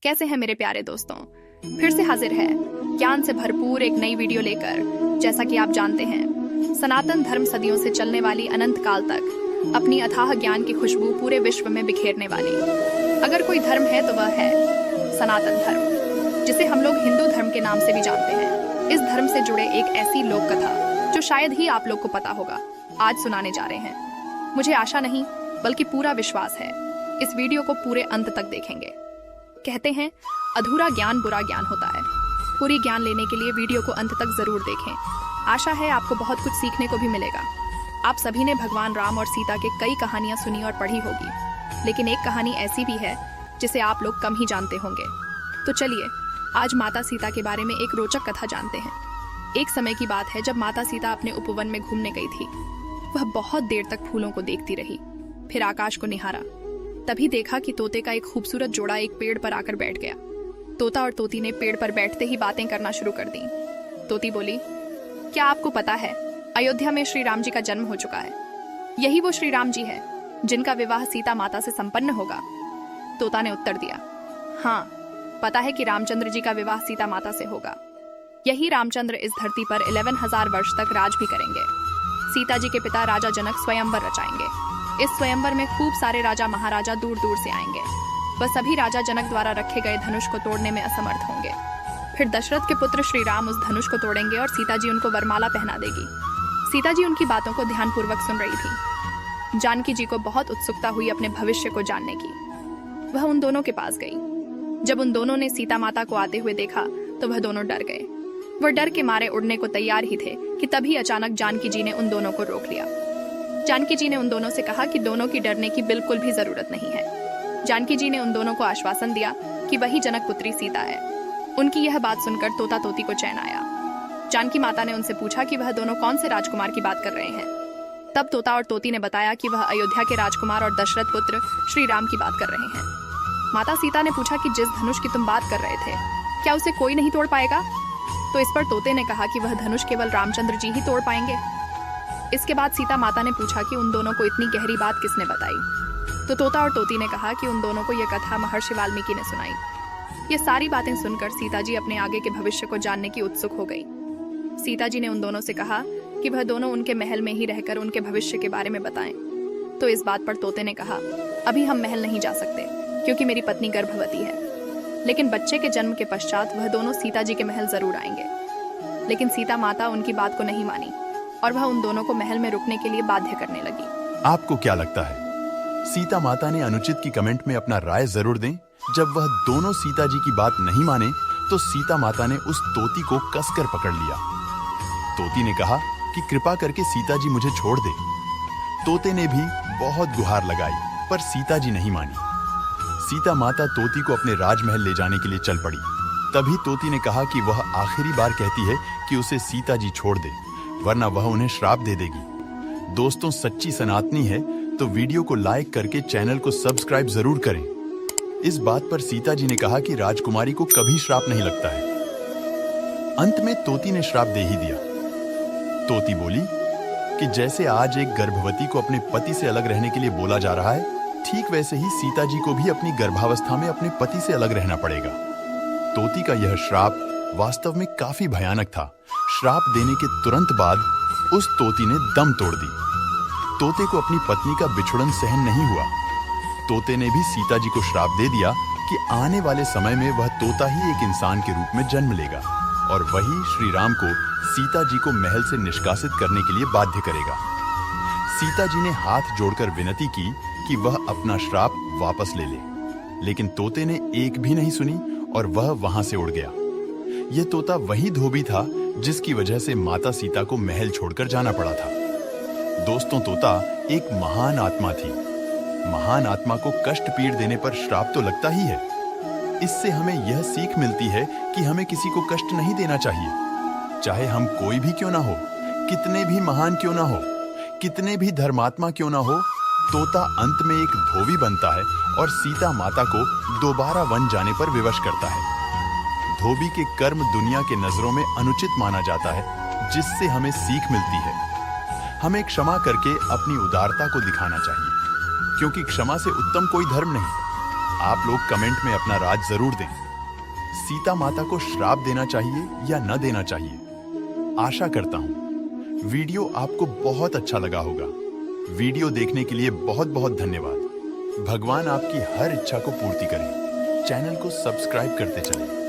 कैसे हैं मेरे प्यारे दोस्तों। फिर से हाजिर है ज्ञान से भरपूर एक नई वीडियो लेकर। जैसा कि आप जानते हैं, सनातन धर्म सदियों से चलने वाली अनंत काल तक अपनी अथाह ज्ञान की खुशबू पूरे विश्व में बिखेरने वाली अगर कोई धर्म है तो वह है सनातन धर्म, जिसे हम लोग हिंदू धर्म के नाम से भी जानते हैं। इस धर्म से जुड़े एक ऐसी लोक कथा जो शायद ही आप लोग को पता होगा, आज सुनाने जा रहे हैं। मुझे आशा नहीं बल्कि पूरा विश्वास है इस वीडियो को पूरे अंत तक देखेंगे। कहते हैं अधूरा ज्ञान बुरा ज्ञान होता है। पूरी ज्ञान लेने के लिए वीडियो को अंत तक जरूर देखें। आशा है आपको बहुत कुछ सीखने को भी मिलेगा। आप सभी ने भगवान राम और सीता के कई कहानियां सुनी और पढ़ी होगी, लेकिन एक कहानी ऐसी भी है जिसे आप लोग कम ही जानते होंगे। तो चलिए आज माता सीता के बारे में एक रोचक कथा जानते हैं। एक समय की बात है जब माता सीता अपने उपवन में घूमने गई थी। वह बहुत देर तक फूलों को देखती रही, फिर आकाश को निहारा। तभी देखा कि तोते का एक खूबसूरत जोड़ा एक पेड़ पर आकर बैठ गया। तोता और तोती ने पेड़ पर बैठते ही बातें करना शुरू कर दी। तोती बोली, क्या आपको पता है अयोध्या में श्री राम जी का जन्म हो चुका है? यही वो श्री राम जी है जिनका विवाह सीता माता से संपन्न होगा। तोता ने उत्तर दिया, हाँ, पता है कि रामचंद्र जी का विवाह सीता माता से होगा। यही रामचंद्र इस धरती पर 11,000 वर्ष तक राज भी करेंगे। सीता जी के पिता राजा जनक स्वयंवर रचाएंगे। इस स्वयंवर में खूब सारे राजा महाराजा दूर दूर से आएंगे। वह सभी राजा जनक द्वारा रखे गए धनुष को तोड़ने में असमर्थ होंगे। फिर दशरथ के पुत्र श्री राम उस धनुष को तोड़ेंगे और सीता जी उनको वरमाला पहना देगी। सीता जी उनकी बातों को ध्यानपूर्वक सुन रही थी। जानकी जी को बहुत उत्सुकता हुई अपने भविष्य को जानने की। वह उन दोनों के पास गई। जब उन दोनों ने सीता माता को आते हुए देखा तो वह दोनों डर गए। वह डर के मारे उड़ने को तैयार ही थे कि तभी अचानक जानकी जी ने उन दोनों को रोक लिया। जानकी जी ने उन दोनों से कहा कि दोनों की डरने की बिल्कुल भी जरूरत नहीं है। जानकी जी ने उन दोनों को आश्वासन दिया कि वही जनक पुत्री सीता है। उनकी यह बात सुनकर तोता तोती को चैन आया। जानकी माता ने उनसे पूछा कि वह दोनों कौन से राजकुमार की बात कर रहे हैं। तब तोता और तोती ने बताया कि वह अयोध्या के राजकुमार और दशरथ पुत्र श्री राम की बात कर रहे हैं। माता सीता ने पूछा कि जिस धनुष की तुम बात कर रहे थे, क्या उसे कोई नहीं तोड़ पाएगा? तो इस पर तोते ने कहा कि वह धनुष केवल रामचंद्र जी ही तोड़ पाएंगे। इसके बाद सीता माता ने पूछा कि उन दोनों को इतनी गहरी बात किसने बताई। तो तोता और तोती ने कहा कि उन दोनों को यह कथा महर्षि वाल्मीकि ने सुनाई। ये सारी बातें सुनकर सीता जी अपने आगे के भविष्य को जानने की उत्सुक हो गई। सीता जी ने उन दोनों से कहा कि वह दोनों उनके महल में ही रहकर उनके भविष्य के बारे में बताएं। तो इस बात पर तोते ने कहा, अभी हम महल नहीं जा सकते क्योंकि मेरी पत्नी गर्भवती है, लेकिन बच्चे के जन्म के पश्चात वह दोनों सीता जी के महल जरूर आएंगे। लेकिन सीता माता उनकी बात को नहीं मानी और वह उन दोनों को महल में रुकने के लिए बाध्य करने लगी। आपको क्या लगता है, सीता माता ने अनुचित की कमेंट में अपना राय जरूर दें। जब वह दोनों सीता जी की बात नहीं माने तो सीता माता ने उस तोती को कसकर पकड़ लिया। तोती ने कहा कि कृपा करके सीता जी मुझे छोड़ दे। तोते ने भी बहुत गुहार लगाई पर सीता जी नहीं मानी। सीता माता तोती को अपने राजमहल ले जाने के लिए चल पड़ी। तभी तोती ने कहा कि वह आखिरी बार कहती है कि उसे सीता जी छोड़ दे, वरना वह उन्हें श्राप दे देगी। दोस्तों, सच्ची सनातनी है तो वीडियो को लाइक करके चैनल को सब्सक्राइब जरूर करें। इस बात पर सीता जी ने कहा कि राजकुमारी को कभी श्राप नहीं लगता है। अंत में तोती ने श्राप दे ही दिया। तोती बोली कि जैसे आज एक गर्भवती को अपने पति से अलग रहने के लिए बोला जा रहा है, ठीक वैसे ही सीता जी को भी अपनी गर्भावस्था में अपने पति से अलग रहना पड़ेगा। तोती का यह श्राप वास्तव में काफी भयानक था। श्राप देने के तुरंत बाद उस तोती ने दम तोड़ दी। तोते को अपनी पत्नी का बिछुड़न सहन नहीं हुआ। तोते ने भी सीता जी को श्राप दे दिया कि आने वाले समय में वह तोता ही एक इंसान के रूप में जन्म लेगा और वही श्री राम को सीता जी को महल से निष्कासित करने के लिए बाध्य करेगा। सीता जी ने हाथ जोड़कर विनती की कि वह अपना श्राप वापस ले ले, लेकिन तोते ने एक भी नहीं सुनी और वह वहां से उड़ गया। यह तोता वही धोबी था जिसकी वजह से माता सीता को महल छोड़कर जाना पड़ा था। दोस्तों, तोता एक महान आत्मा थी। महान आत्मा को कष्ट पीड़ देने पर श्राप तो लगता ही है। इससे हमें यह सीख मिलती है कि हमें किसी को कष्ट नहीं देना चाहिए, चाहे हम कोई भी क्यों ना हो, कितने भी महान क्यों ना हो, कितने भी धर्मात्मा क्यों ना हो। तोता अंत में एक धोबी बनता है और सीता माता को दोबारा वन जाने पर विवश करता है। धोबी के कर्म दुनिया के नजरों में अनुचित माना जाता है, जिससे हमें सीख मिलती है। हमें क्षमा करके अपनी उदारता को दिखाना चाहिए, क्योंकि क्षमा से उत्तम कोई धर्म नहीं। आप लोग कमेंट में अपना राज जरूर दें। सीता माता को श्राप देना चाहिए या न देना चाहिए? आशा करता हूं वीडियो आपको बहुत अच्छा लगा होगा। वीडियो देखने के लिए बहुत बहुत धन्यवाद। भगवान आपकी हर इच्छा को पूर्ति करे। चैनल को सब्सक्राइब करते चलें।